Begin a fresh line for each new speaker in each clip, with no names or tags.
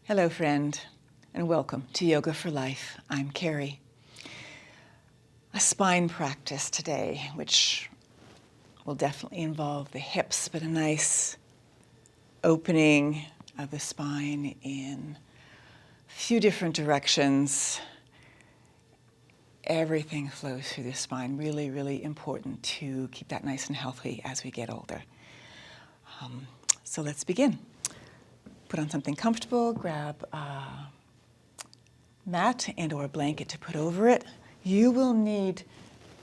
Hello, friend, and welcome to Yoga for Life. I'm Carrie. A spine practice today, which will definitely involve the hips, but a nice opening of the spine in a few different directions. Everything flows through the spine. Really, really important to keep that nice and healthy as we get older. So let's begin. Put on something comfortable, grab a mat and or a blanket to put over it. You will need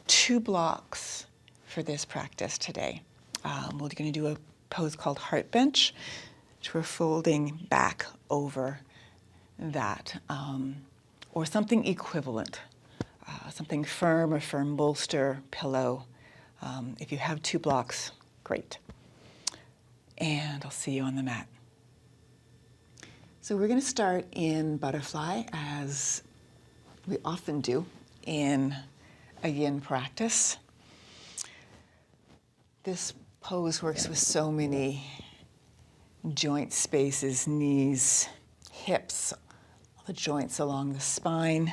2 blocks for this practice today. We're going to do a pose called heart bench, which we're folding back over that, or something equivalent, something firm, a firm bolster, pillow. If you have 2 blocks, great. And I'll see you on the mat. So we're going to start in butterfly, as we often do in a yin practice. This pose works with so many joint spaces, knees, hips, all the joints along the spine.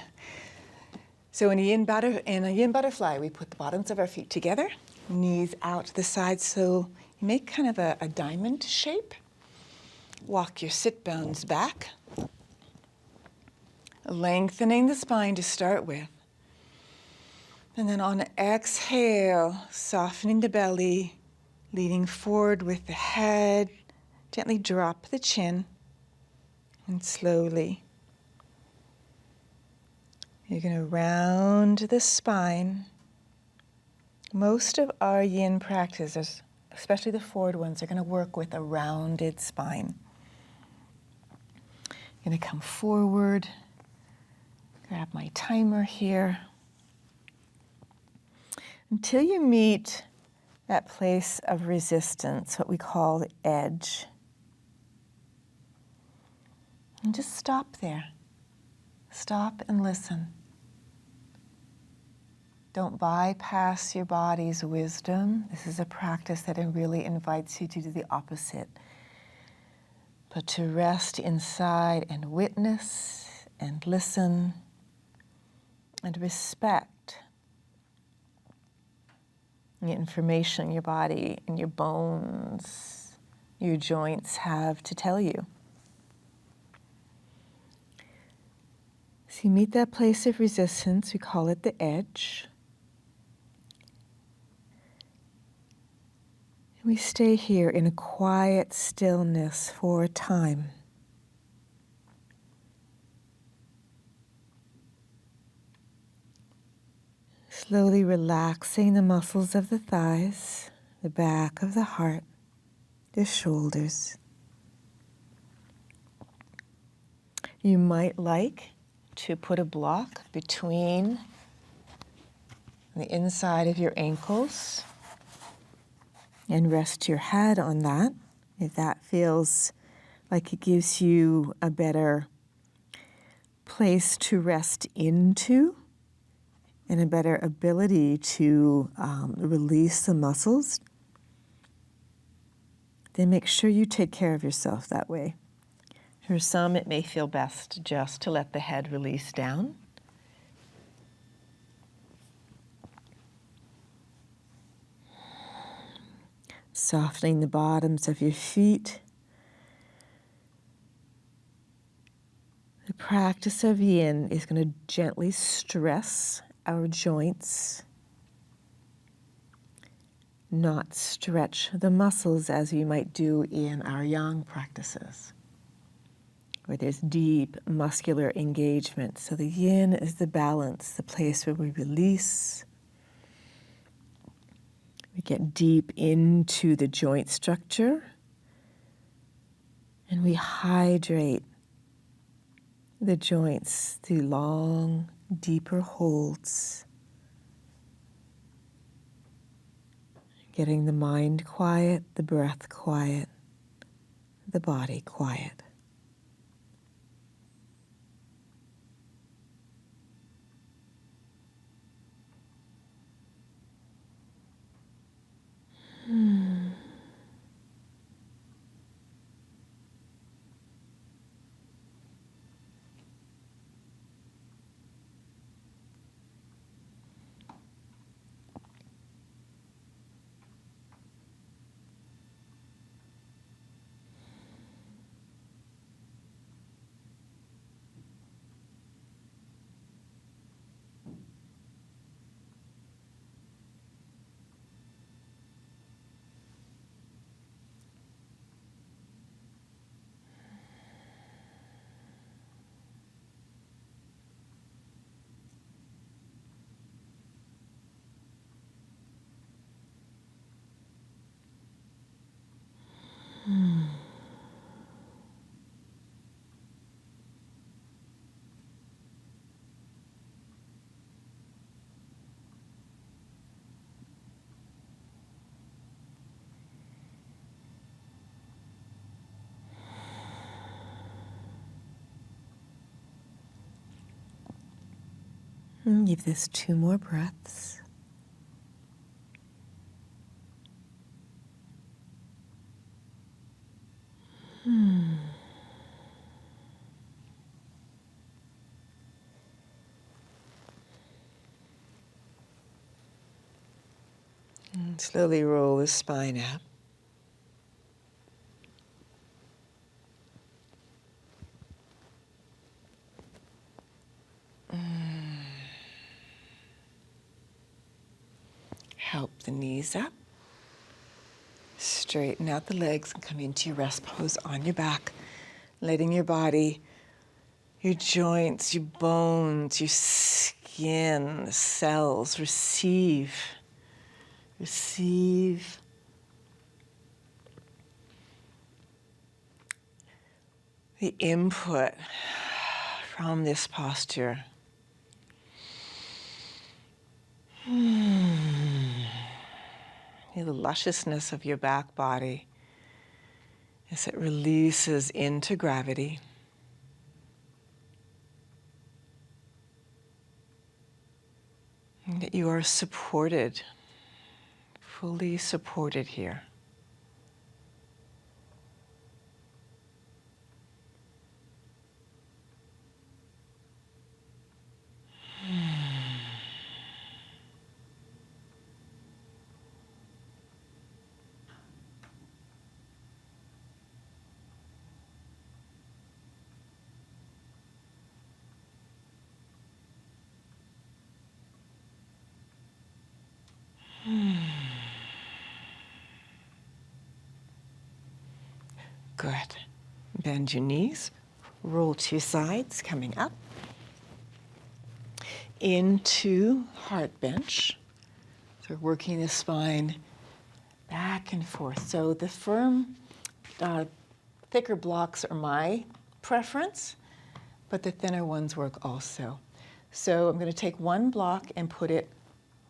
So in a yin butterfly, we put the bottoms of our feet together, knees out to the side, so you make kind of a diamond shape. Walk your sit bones back, lengthening the spine to start with. And then on an exhale, softening the belly, leaning forward with the head, gently drop the chin, and slowly you're going to round the spine. Most of our yin practices, especially the forward ones, are going to work with a rounded spine. I'm going to come forward, grab my timer here, until you meet that place of resistance, what we call the edge. And just stop there. Stop and listen. Don't bypass your body's wisdom. This is a practice that really invites you to do the opposite. But to rest inside and witness and listen and respect the information your body and your bones, your joints have to tell you. So you meet that place of resistance, we call it the edge. And we stay here in a quiet stillness for a time. Slowly relaxing the muscles of the thighs, the back of the heart, the shoulders. You might like to put a block between the inside of your ankles and rest your head on that, if that feels like it gives you a better place to rest into and a better ability to release the muscles. Then make sure you take care of yourself that way. For some, it may feel best just to let the head release down. Softening the bottoms of your feet. The practice of yin is going to gently stress our joints, not stretch the muscles as we might do in our yang practices, where there's deep muscular engagement. So the yin is the balance, the place where we release. We get deep into the joint structure, and we hydrate the joints through long, deeper holds. Getting the mind quiet, the breath quiet, the body quiet.
And give this 2 more breaths.
And slowly roll the spine up. Help the knees up. Straighten out the legs and come into your rest pose on your back, letting your body, your joints, your bones, your skin, the cells receive the input from this posture. Feel the lusciousness of your back body as it releases into gravity. And that you are supported, fully supported here. Good. Bend your knees, roll to your sides, coming up into heart bench. So we're working the spine back and forth. So the firm, thicker blocks are my preference, but the thinner ones work also. So I'm going to take one block and put it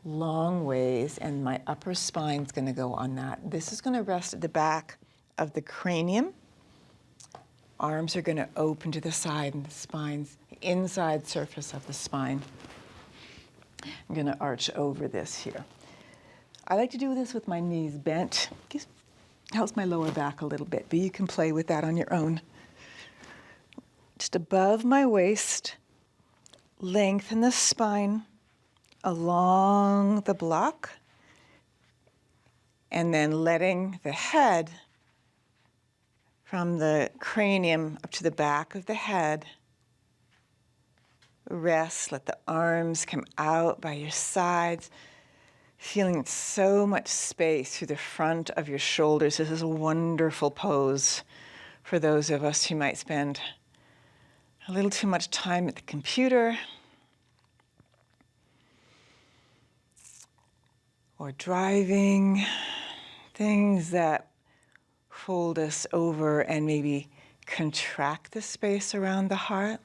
long ways, and my upper spine's going to go on that. This is going to rest at the back of the cranium. Arms are going to open to the side, and the spine's the inside surface of the spine. I'm going to arch over this here. I like to do this with my knees bent. Just helps my lower back a little bit, but you can play with that on your own. Just above my waist, lengthen the spine along the block, and then letting the head from the cranium up to the back of the head rest. Let the arms come out by your sides, feeling so much space through the front of your shoulders. This is a wonderful pose for those of us who might spend a little too much time at the computer or driving, things that fold us over and maybe contract the space around the heart.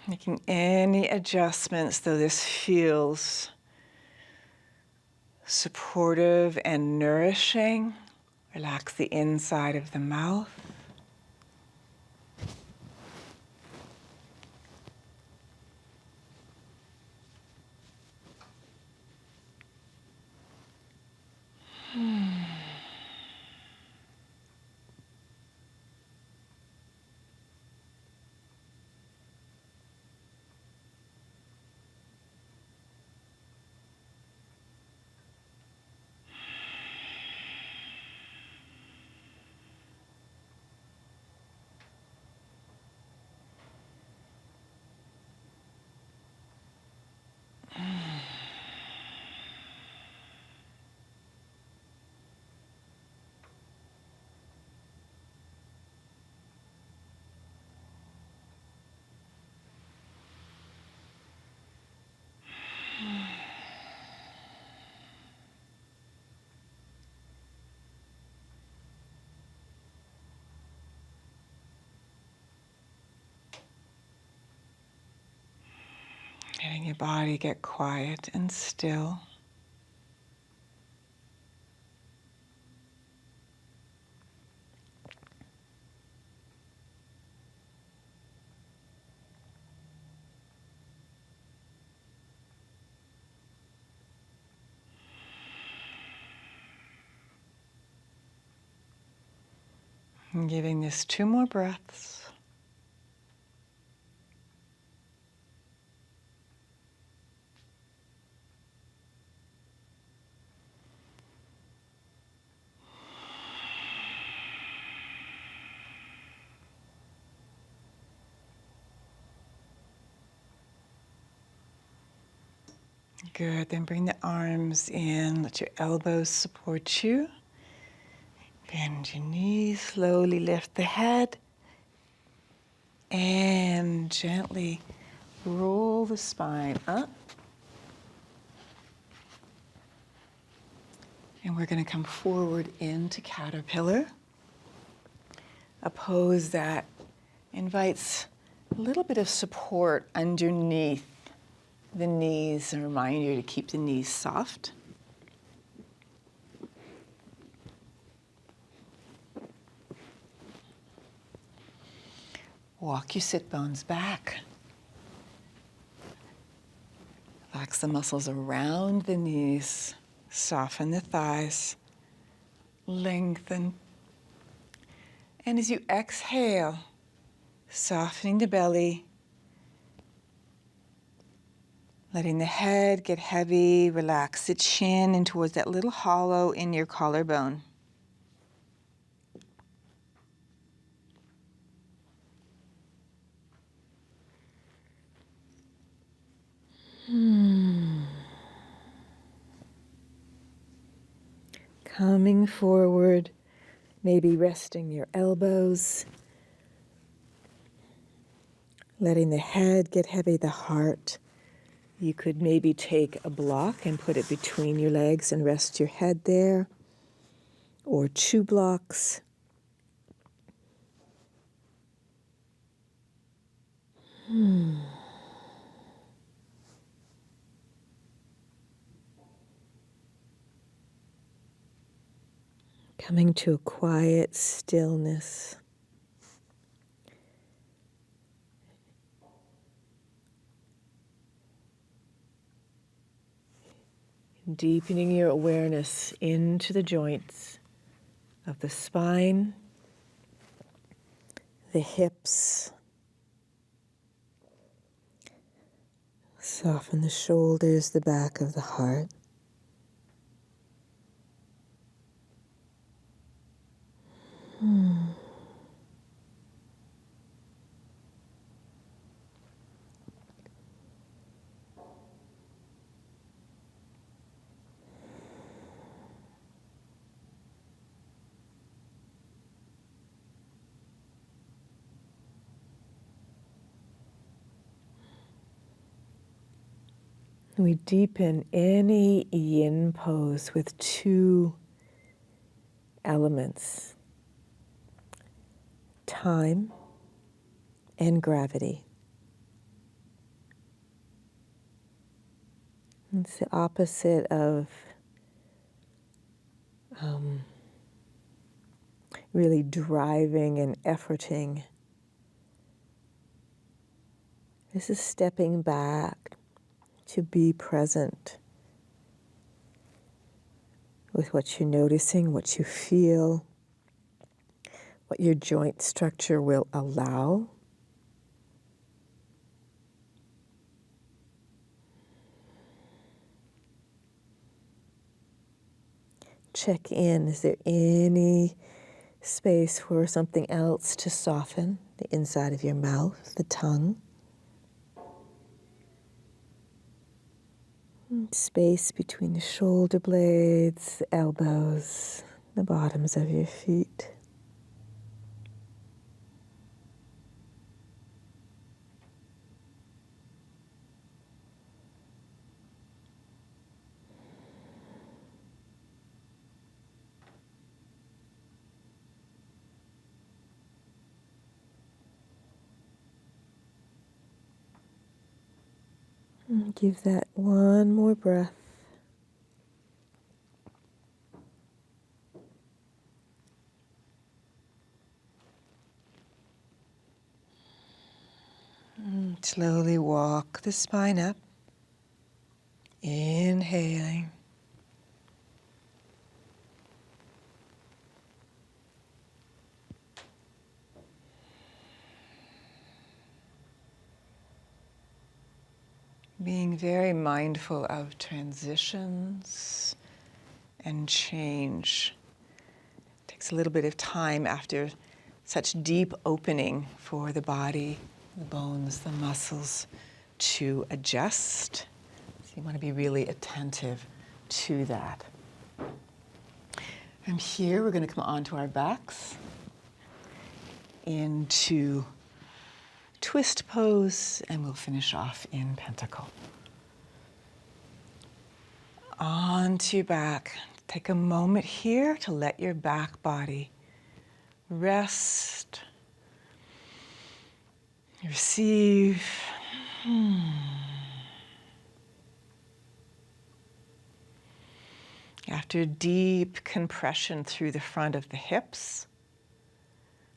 Making any adjustments, though this feels supportive and nourishing. Relax the inside of the mouth. Letting your body get quiet and still. And giving this 2 more breaths. Good, then bring the arms in, let your elbows support you. Bend your knees, slowly lift the head. And gently roll the spine up. And we're going to come forward into caterpillar, a pose that invites a little bit of support underneath the knees, a reminder to keep the knees soft. Walk your sit bones back. Relax the muscles around the knees. Soften the thighs. Lengthen. And as you exhale, softening the belly, letting the head get heavy, relax the chin in towards that little hollow in your collarbone. Coming forward, maybe resting your elbows, letting the head get heavy, the heart. You could maybe take a block and put it between your legs and rest your head there, or 2 blocks. Coming to a quiet stillness. Deepening your awareness into the joints of the spine, the hips. Soften the shoulders, the back of the heart. We deepen any yin pose with 2 elements, time and gravity. It's the opposite of really driving and efforting. This is stepping back to be present with what you're noticing, what you feel, what your joint structure will allow. Check in. Is there any space for something else to soften? The inside of your mouth, the tongue. Space between the shoulder blades, the elbows, the bottoms of your feet. And give that one more breath. Slowly walk the spine up. Inhaling. Being very mindful of transitions and change. It takes a little bit of time after such deep opening for the body, the bones, the muscles to adjust. So you want to be really attentive to that. From here, we're going to come onto our backs into twist pose, and we'll finish off in pentacle. Onto your back. Take a moment here to let your back body rest, receive. After deep compression through the front of the hips,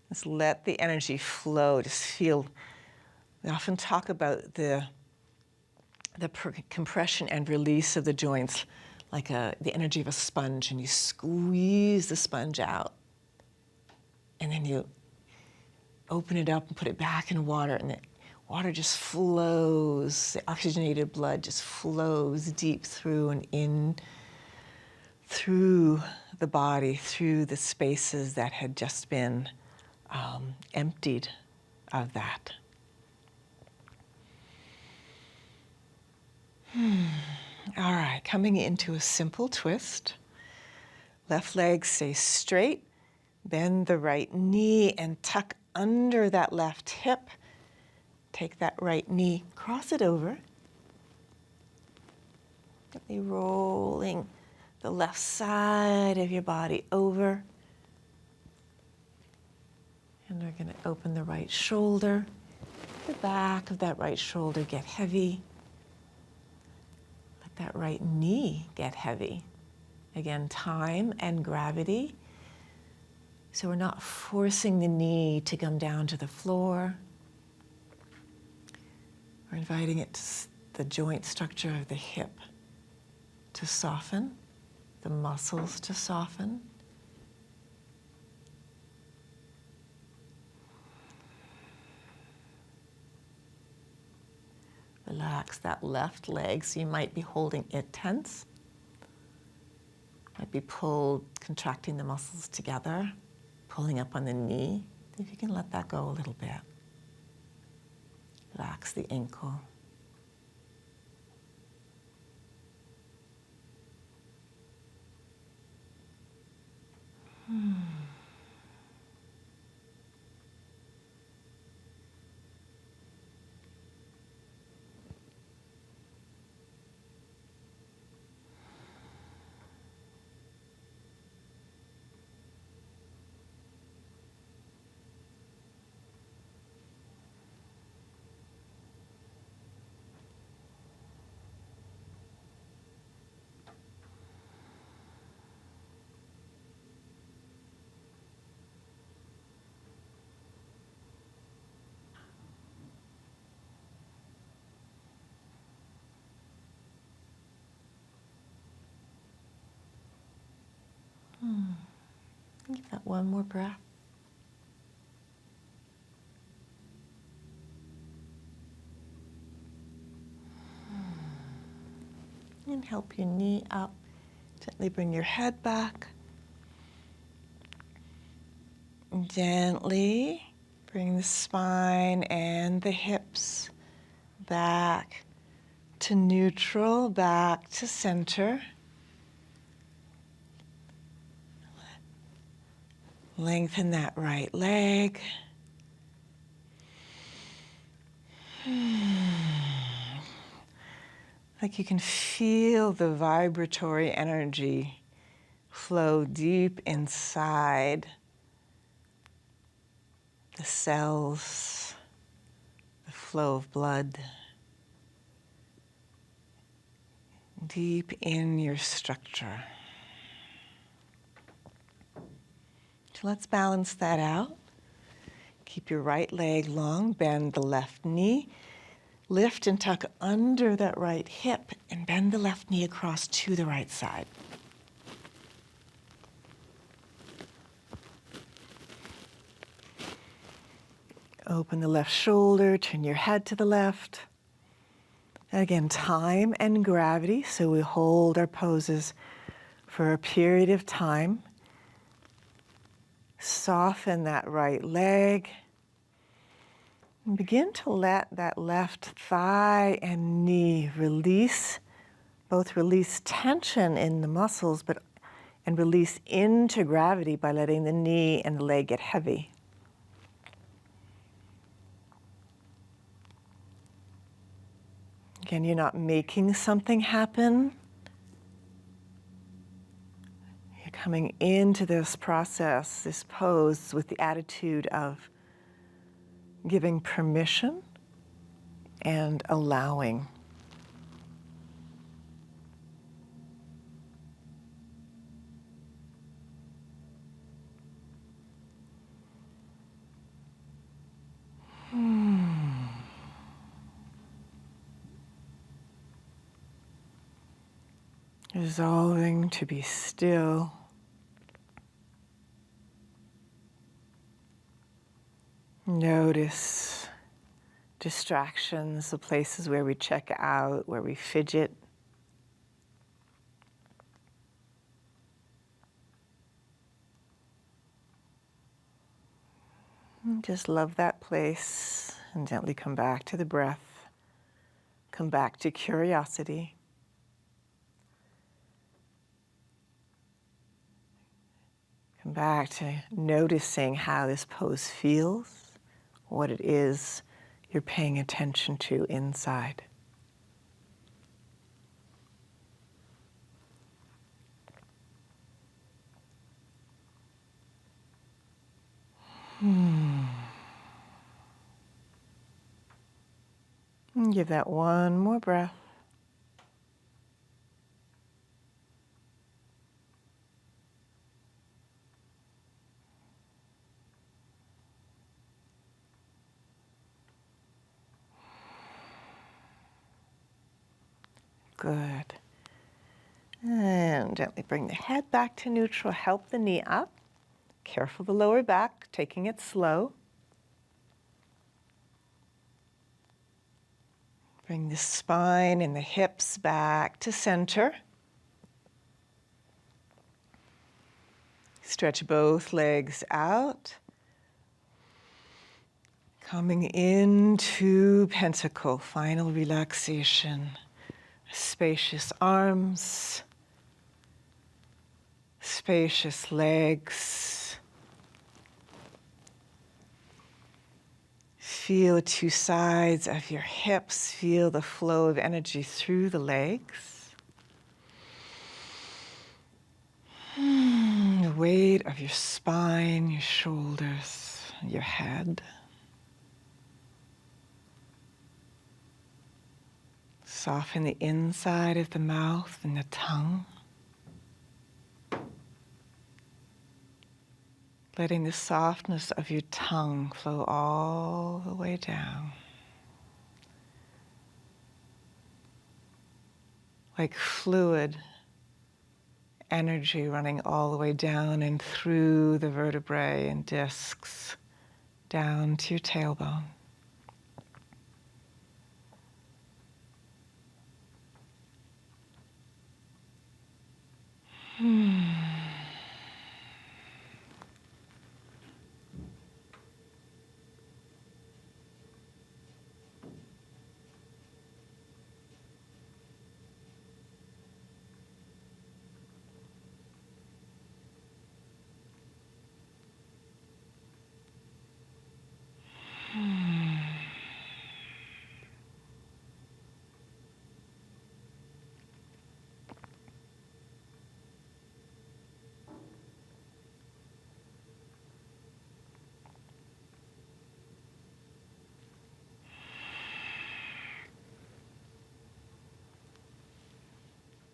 just let the energy flow. Just feel. We often talk about the compression and release of the joints like the energy of a sponge, and you squeeze the sponge out, and then you open it up and put it back in water, and the water just flows. The oxygenated blood just flows deep through and in through the body, through the spaces that had just been emptied of that. All right, coming into a simple twist. Left leg stays straight. Bend the right knee and tuck under that left hip. Take that right knee, cross it over. Gently rolling the left side of your body over. And we're going to open the right shoulder. The back of that right shoulder get heavy. Let that right knee get heavy. Again, time and gravity. So we're not forcing the knee to come down to the floor. We're inviting it to the joint structure of the hip to soften, the muscles to soften. Relax that left leg, so you might be holding it tense. Might be pulled, contracting the muscles together, pulling up on the knee. If you can let that go a little bit. Relax the ankle. Give that one more breath. And help your knee up. Gently bring your head back. Gently bring the spine and the hips back to neutral, back to center. Lengthen that right leg. Like you can feel the vibratory energy flow deep inside the cells, the flow of blood, deep in your structure. So let's balance that out. Keep your right leg long, bend the left knee. Lift and tuck under that right hip and bend the left knee across to the right side. Open the left shoulder, turn your head to the left. Again, time and gravity, so we hold our poses for a period of time. Soften that right leg. And begin to let that left thigh and knee release, both release tension in the muscles, and release into gravity by letting the knee and the leg get heavy. Again, you're not making something happen. You're coming into this process, this pose, with the attitude of giving permission and allowing. Resolving to be still. Notice distractions, the places where we check out, where we fidget. And just love that place and gently come back to the breath. Come back to curiosity. Come back to noticing how this pose feels, what it is you're paying attention to inside. And give that one more breath. Good. And gently bring the head back to neutral. Help the knee up. Careful the lower back, taking it slow. Bring the spine and the hips back to center. Stretch both legs out. Coming into pentacle, final relaxation. Spacious arms, spacious legs. Feel two sides of your hips. Feel the flow of energy through the legs. The weight of your spine, your shoulders, your head. Soften the inside of the mouth and the tongue. Letting the softness of your tongue flow all the way down. Like fluid energy running all the way down and through the vertebrae and discs, down to your tailbone.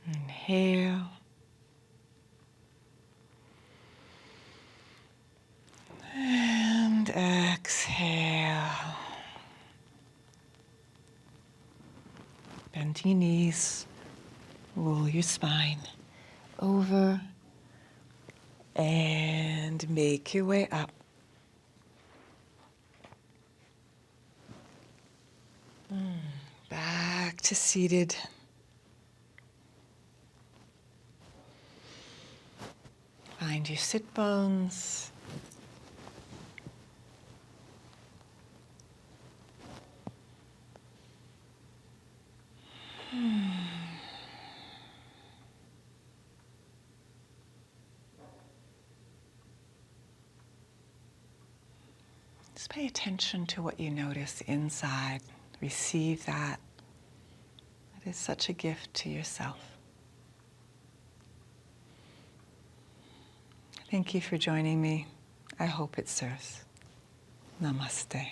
Inhale. And exhale. Bend your knees. Roll your spine over. And make your way up. Back back to seated. Find your sit bones. Just pay attention to what you notice inside. Receive that. It is such a gift to yourself. Thank you for joining me. I hope it serves. Namaste.